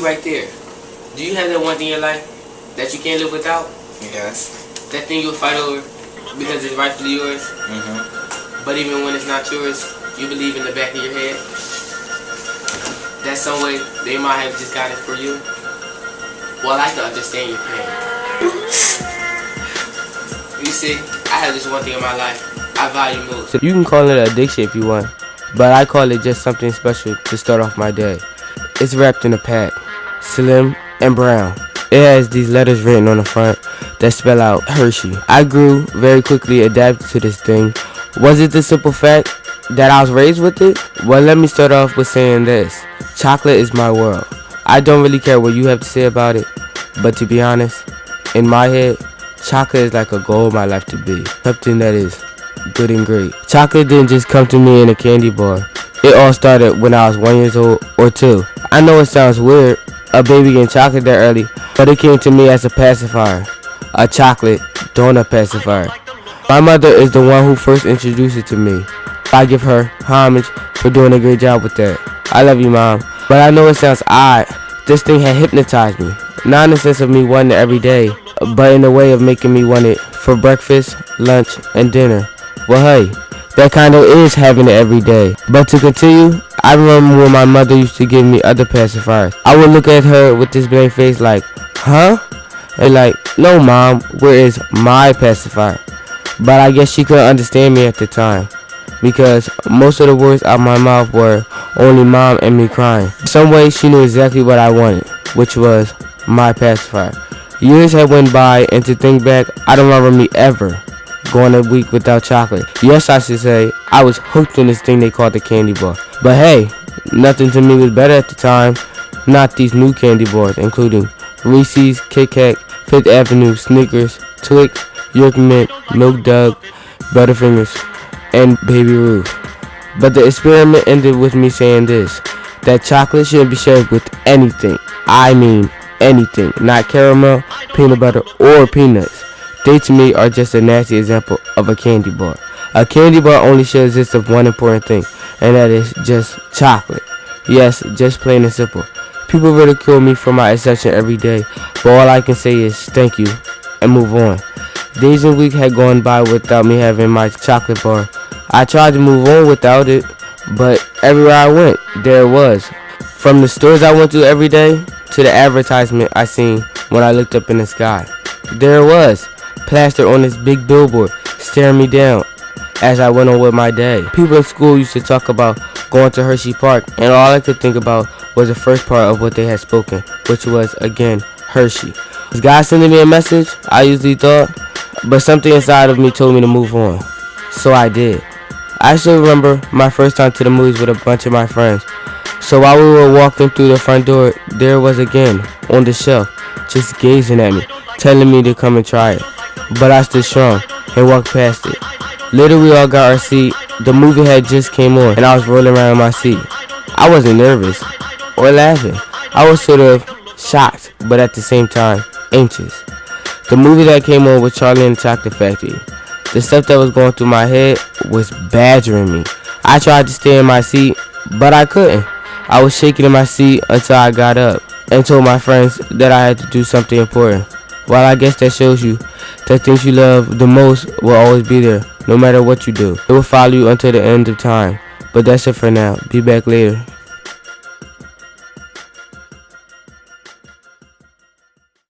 right there. Do you have that one thing in your life that you can't live without? Yes. That thing you'll fight over because it's rightfully yours? But even when it's not yours, you believe in the back of your head that some way they might have just got it for you? Well, I like to understand your pain. You see, I have this one thing in my life I value most. You can call it an addiction if you want, but I call it just something special to start off my day. It's wrapped in a pack, slim and brown. It has these letters written on the front that spell out Hershey. I grew very quickly adapted to this thing. Was it the simple fact that I was raised with it? Well, let me start off with saying this. Chocolate is my world. I don't really care what you have to say about it, but to be honest, in my head, chocolate is like a goal of my life to be. Something that is good and great. Chocolate didn't just come to me in a candy bar. It all started when I was 1 year old or 2. I know it sounds weird, a baby getting chocolate that early, but it came to me as a pacifier. A chocolate donut pacifier. My mother is the one who first introduced it to me. I give her homage for doing a great job with that. I love you, Mom. But I know it sounds odd. This thing had hypnotized me. Not in the sense of me wanting it every day, but in the way of making me want it for breakfast, lunch, and dinner. Well, hey, that kind of is having it every day. But to continue, I remember when my mother used to give me other pacifiers. I would look at her with this blank face like, huh? And like, no, Mom, where is my pacifier? But I guess she couldn't understand me at the time, because most of the words out of my mouth were only Mom and me crying. In some way, she knew exactly what I wanted, which was my pacifier. Years had went by, and to think back, I don't remember me ever going a week without chocolate. Yes, I should say, I was hooked on this thing they called the candy bar. But hey, nothing to me was better at the time. Not these new candy bars, including Reese's, Kit Kat, Fifth Avenue, Snickers, Twix, York Mint, Milk Dug, Butterfingers, and Baby Ruth. But the experiment ended with me saying this, that chocolate shouldn't be shared with anything. I mean anything, not caramel, peanut butter, or peanuts. They to me are just a nasty example of a candy bar. A candy bar only should exist of one important thing, and that is just chocolate. Yes, just plain and simple. People ridicule me for my exception every day, but all I can say is thank you and move on. Days and weeks had gone by without me having my chocolate bar. I tried to move on without it, but everywhere I went, there it was. From the stores I went to every day to the advertisement I seen when I looked up in the sky. There it was, plastered on this big billboard, staring me down as I went on with my day. People in school used to talk about going to Hershey Park, and all I could think about was the first part of what they had spoken, which was, again, Hershey. Was God sending me a message? I usually thought, but something inside of me told me to move on. So I did. I still remember my first time to the movies with a bunch of my friends. So while we were walking through the front door, there it was again, on the shelf, just gazing at me, telling me to come and try it. But I stood strong and walked past it. Later we all got our seat. The movie had just came on and I was rolling around in my seat. I wasn't nervous or laughing. I was sort of shocked, but at the same time, anxious. The movie that came on was Charlie and the Chocolate Factory. The stuff that was going through my head was badgering me. I tried to stay in my seat, but I couldn't. I was shaking in my seat until I got up and told my friends that I had to do something important. Well, I guess that shows you that things you love the most will always be there, no matter what you do. It will follow you until the end of time. But that's it for now. Be back later.